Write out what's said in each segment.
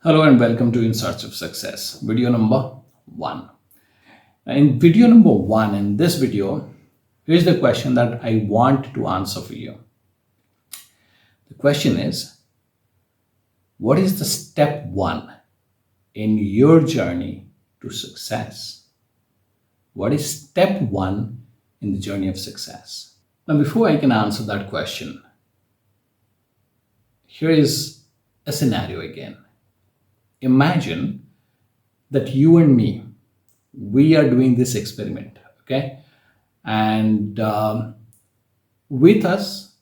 Hello and welcome to In Search of Success, video number 1. In video number 1, in this video, here's the question that I want to answer for you. The question is, what is the step 1 in your journey to success? What is step 1 in the journey of success? Now, before I can answer that question, here is a scenario again. Imagine that you and me, we are doing this experiment, okay? And with us,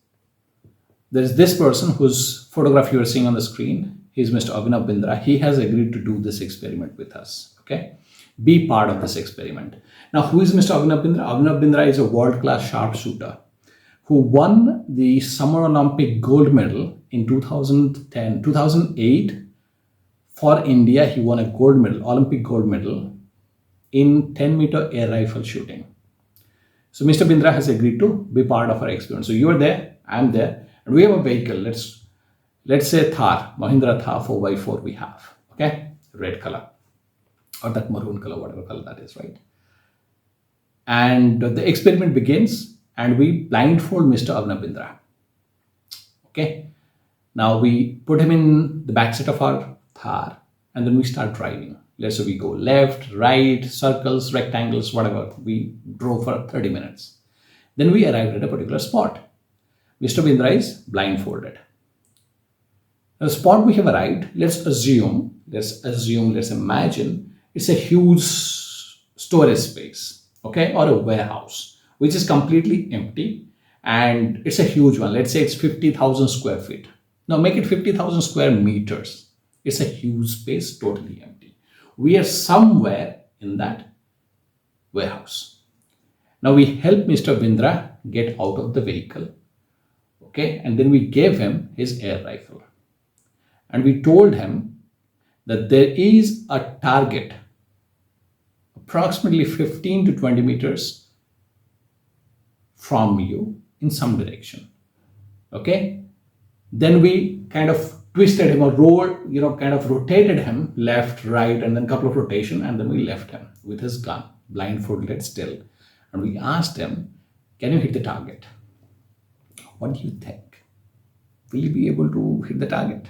there's this person whose photograph you are seeing on the screen. He's Mr. Abhinav Bindra. He has agreed to do this experiment with us, okay? Be part of this experiment. Now, who is Mr. Abhinav Bindra? Abhinav Bindra is a world-class sharpshooter who won the Summer Olympic gold medal in 2008. For India, he won a gold medal, Olympic gold medal in 10-meter air rifle shooting. So Mr. Bindra has agreed to be part of our experiment. So you are there, I'm there, and we have a vehicle. Let's say Thar, Mahindra Thar 4x4 we have, okay? Red color or that maroon color, whatever color that is, right? And the experiment begins and we blindfold Mr. Abhinav Bindra, okay? Now we put him in the back seat of our Thar and then we start driving. Let's say we go left, right, circles, rectangles, whatever. We drove for 30 minutes. Then we arrived at a particular spot. Mr. Bindra is blindfolded. The spot we have arrived, let's imagine it's a huge storage space, okay, or a warehouse, which is completely empty and it's a huge one. Let's say it's 50,000 square feet. Now make it 50,000 square meters. It's a huge space, totally empty. We are somewhere in that warehouse. Now we help Mr. Bindra get out of the vehicle, okay, and then we gave him his air rifle. And we told him that there is a target approximately 15 to 20 meters from you in some direction, okay? Then we kind of twisted him or kind of rotated him left, right, and then a couple of rotation, and then we left him with his gun, blindfolded still. And we asked him, can you hit the target? What do you think? Will you be able to hit the target?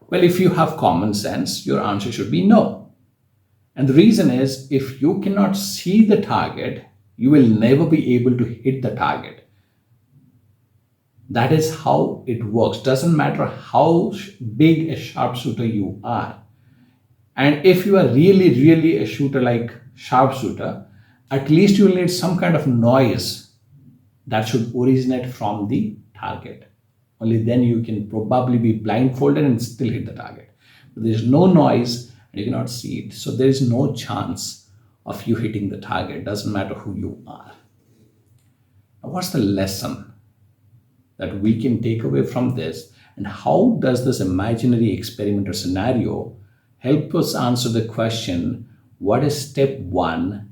Well, if you have common sense, your answer should be no. And the reason is, if you cannot see the target, you will never be able to hit the target. That is how it works. Doesn't matter how big a sharpshooter you are. And if you are really a shooter like sharpshooter, at least you will need some kind of noise that should originate from the target. Only then you can probably be blindfolded and still hit the target. But there is no noise and you cannot see it. So there is no chance of you hitting the target. Doesn't matter who you are. Now, what's the lesson that we can take away from this, and how does this imaginary experiment or scenario help us answer the question, what is step 1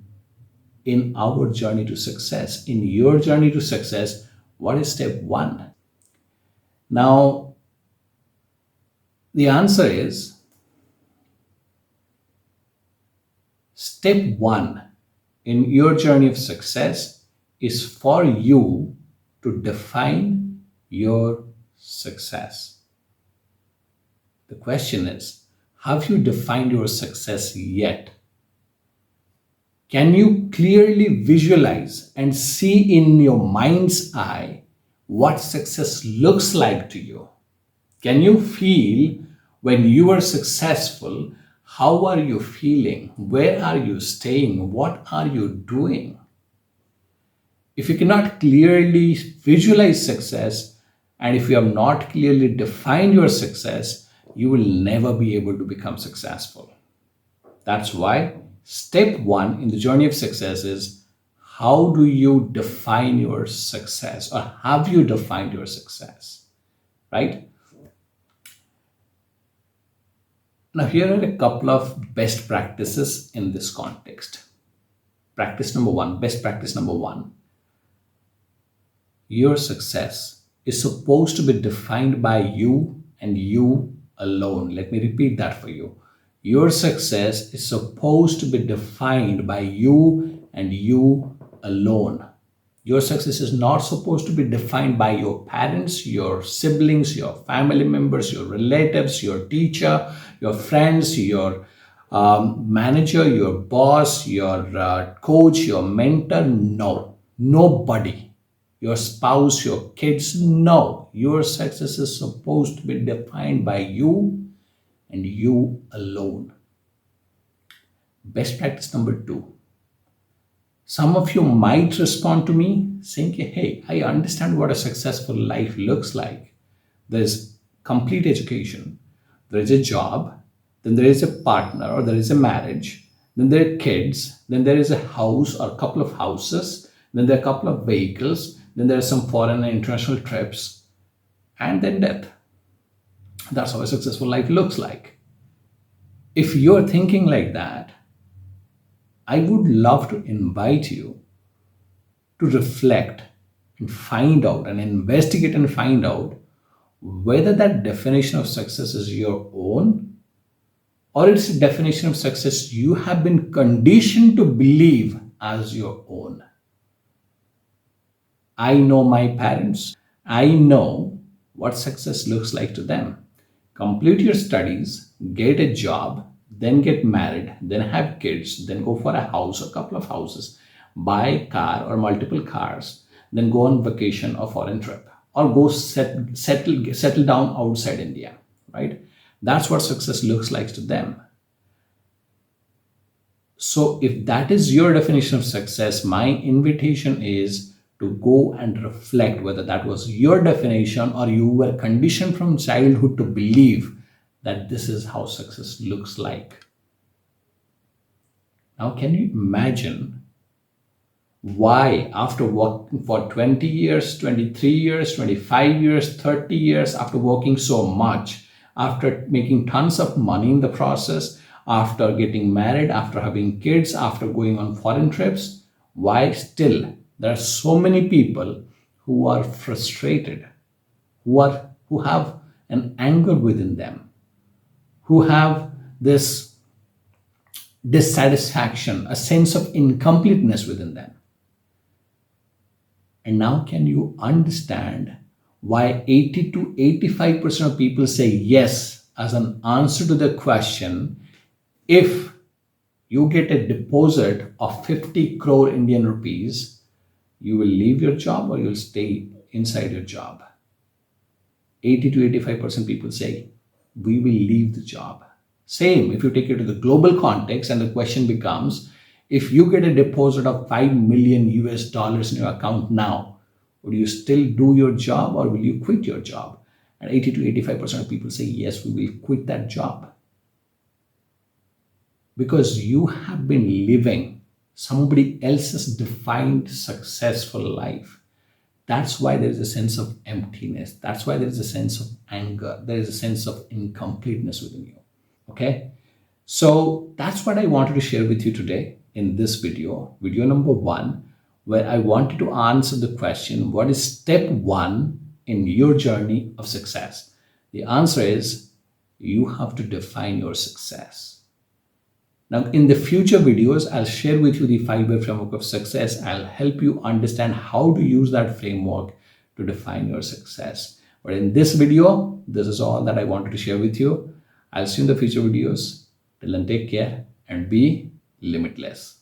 in our journey to success? In your journey to success, what is step 1? Now, the answer is, step 1 in your journey of success is for you to define your success. The question is, have you defined your success yet? Can you clearly visualize and see in your mind's eye what success looks like to you? Can you feel when you are successful? How are you feeling? Where are you staying? What are you doing? If you cannot clearly visualize success, and if you have not clearly defined your success, you will never be able to become successful. That's why step 1 in the journey of success is, how do you define your success, or have you defined your success, right? Now, here are a couple of best practices in this context. Best practice number one. Your success is supposed to be defined by you and you alone. Let me repeat that for you. Your success is supposed to be defined by you and you alone. Your success is not supposed to be defined by your parents, your siblings, your family members, your relatives, your teacher, your friends, your manager, your boss, your coach, your mentor. No, nobody. Your spouse, your kids. No, your success is supposed to be defined by you and you alone. Best practice number 2. Some of you might respond to me saying, hey, I understand what a successful life looks like. There's complete education, there is a job, then there is a partner or there is a marriage, then there are kids, then there is a house or a couple of houses, then there are a couple of vehicles, then there are some foreign and international trips, and then death. That's how a successful life looks like. If you're thinking like that, I would love to invite you to reflect and find out and investigate and find out whether that definition of success is your own or it's a definition of success you have been conditioned to believe as your own. I know my parents. I know what success looks like to them. Complete your studies, get a job, then get married, then have kids, then go for a house, a couple of houses, buy a car or multiple cars, then go on vacation or foreign trip, or go settle down outside India, right? That's what success looks like to them. So if that is your definition of success, my invitation is to go and reflect whether that was your definition or you were conditioned from childhood to believe that this is how success looks like. Now, can you imagine why after working for 20 years, 23 years, 25 years, 30 years, after working so much, after making tons of money in the process, after getting married, after having kids, after going on foreign trips, why still there are so many people who are frustrated, who have an anger within them, who have this dissatisfaction, a sense of incompleteness within them. And now can you understand why 80 to 85% of people say yes as an answer to the question, if you get a deposit of 50 crore Indian rupees, you will leave your job or you'll stay inside your job? 80 to 85% people say, we will leave the job. Same if you take it to the global context, and the question becomes, if you get a deposit of $5 million in your account now, would you still do your job or will you quit your job? And 80 to 85% of people say, yes, we will quit that job. Because you have been living somebody else's defined successful life. That's why there is a sense of emptiness. That's why there is a sense of anger. There is a sense of incompleteness within you. Okay? So that's what I wanted to share with you today in this video number 1, where I wanted to answer the question, what is step 1 in your journey of success? The answer is, you have to define your success. Now, in the future videos, I'll share with you the 5-way framework of success. I'll help you understand how to use that framework to define your success. But in this video, this is all that I wanted to share with you. I'll see you in the future videos. Till then, take care and be limitless.